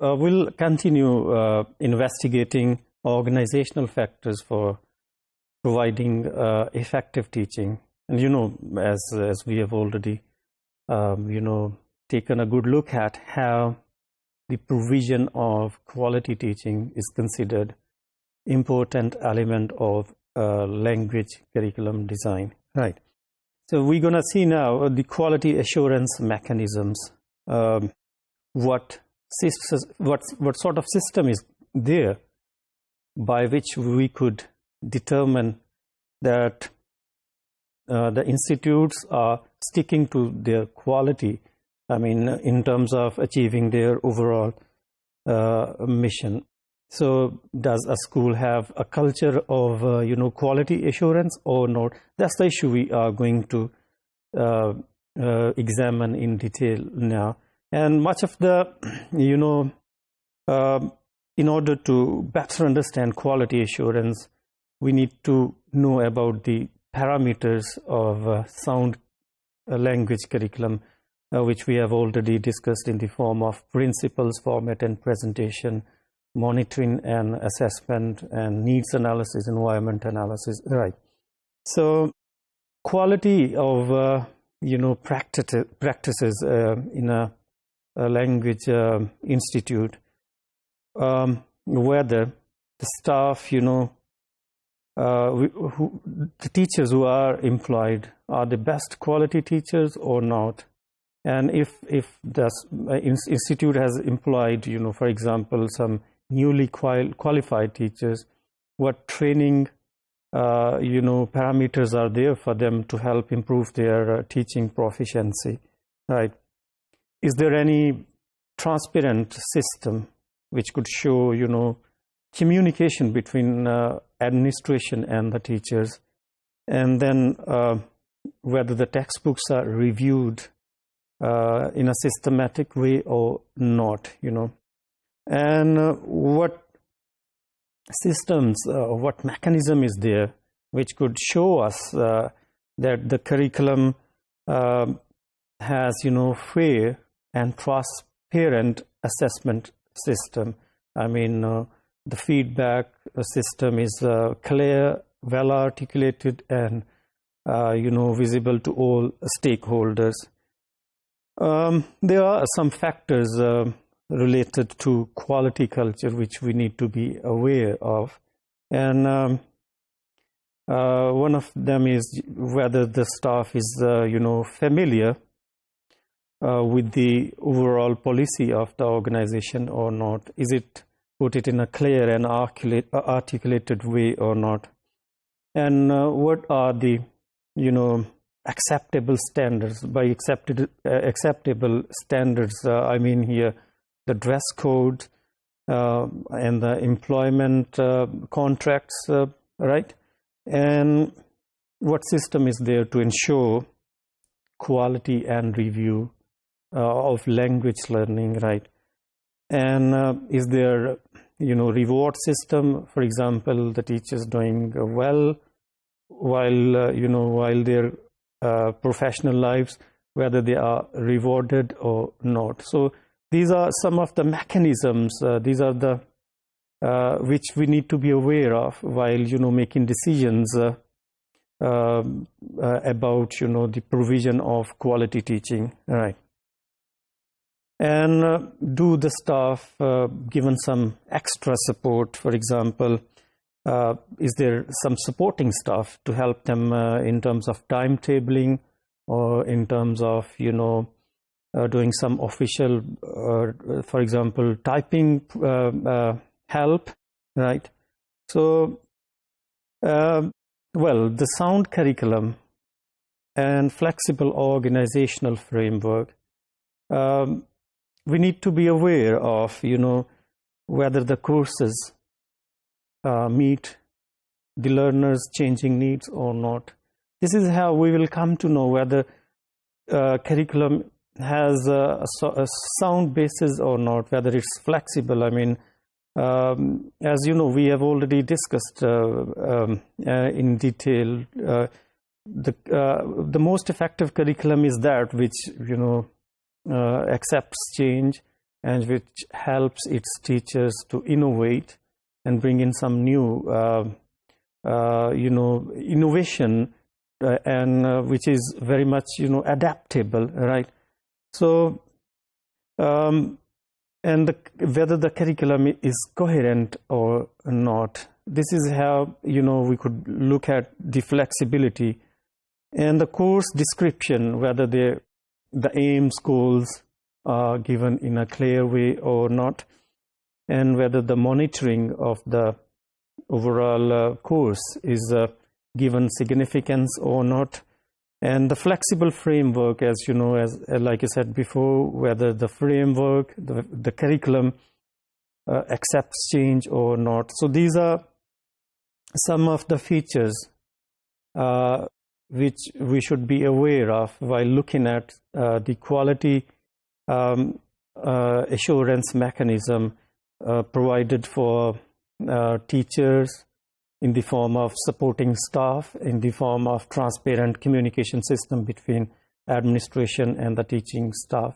we'll continue investigating organizational factors for providing effective teaching. And as we have already taken a good look at how the provision of quality teaching is considered important element of language curriculum design. Right. So we're going to see now the quality assurance mechanisms. What sort of system is there by which we could determine that the institutes are sticking to their quality, I mean, in terms of achieving their overall mission. So does a school have a culture of, quality assurance or not? That's the issue we are going to examine in detail now. And much of the, in order to better understand quality assurance, we need to know about the parameters of sound language curriculum, which we have already discussed in the form of principles, format and presentation, monitoring and assessment, and needs analysis, environment analysis. Right. So quality of practices in a language institute, whether the staff, the teachers who are employed are the best quality teachers or not. And if the institute has employed, for example, some newly qualified teachers, what training, parameters are there for them to help improve their teaching proficiency, right? Is there any transparent system which could show, communication between administration and the teachers, and then whether the textbooks are reviewed in a systematic way or not, and what systems, what mechanism is there which could show us that the curriculum has, fair and transparent assessment system. I mean, the feedback system is clear, well articulated, and visible to all stakeholders. There are some factors related to quality culture which we need to be aware of, and one of them is whether the staff is familiar with the overall policy of the organization or not. Is it put it in a clear and articulated way or not? And what are the acceptable standards? By acceptable standards, I mean here the dress code and the employment contracts, right? And what system is there to ensure quality and review of language learning, right? And is there, reward system? For example, the teachers doing well while their professional lives, whether they are rewarded or not. So these are some of the mechanisms. These are the which we need to be aware of while making decisions about the provision of quality teaching, right? And do the staff given some extra support? For example, is there some supporting staff to help them in terms of timetabling or in terms of doing some official, for example, typing help, right? So, the sound curriculum and flexible organizational framework, we need to be aware of, whether the courses meet the learners' changing needs or not. This is how we will come to know whether curriculum has a sound basis or not, whether it's flexible. I mean, as we have already discussed in detail, the most effective curriculum is that which accepts change and which helps its teachers to innovate and bring in some new, innovation, and which is very much, adaptable, right? So, and whether the curriculum is coherent or not, this is how, we could look at the flexibility and the course description, whether the aims, goals are given in a clear way or not, and whether the monitoring of the overall course is given significance or not, and the flexible framework, as you know, as like I said before, whether the framework, the curriculum accepts change or not. So these are some of the features which we should be aware of while looking at the quality assurance mechanism provided for teachers, in the form of supporting staff, in the form of transparent communication system between administration and the teaching staff.